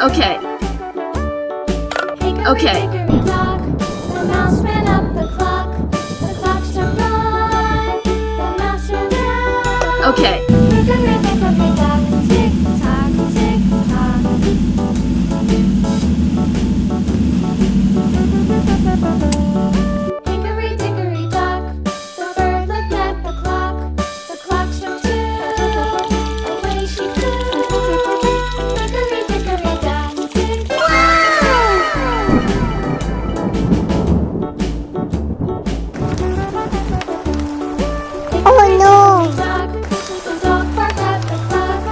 Okay. Okay. Hickory dock, the mouse ran up the clock. The clock struck one, the mouse ran down. Okay. Hickory dickory dock, tick tock, tick tock. Hickory dickory dock, the bird looked at the clock. The clock struck two, away she flew. Hickory dickory dock, tick tock. Oh no! The dog barked at the clock.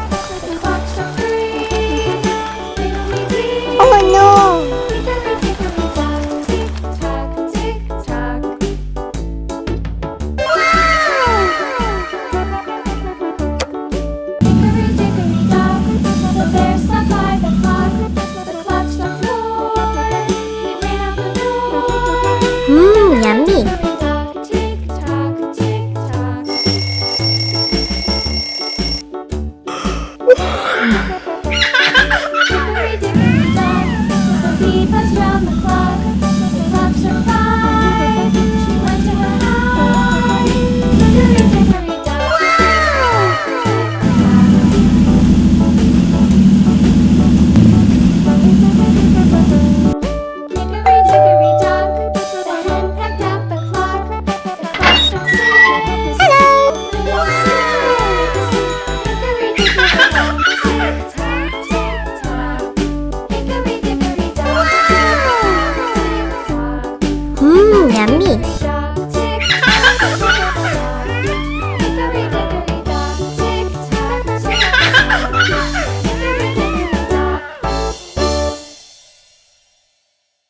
The clock struck three. Fiddly-dee. Oh no! Hickory dickory dock, tick tock, tick tock. Hickory dickory dock, the bear sat by the clock. The clock struck four. He ran out the door. Yummy! Hickory dock, tick tock, tick tock.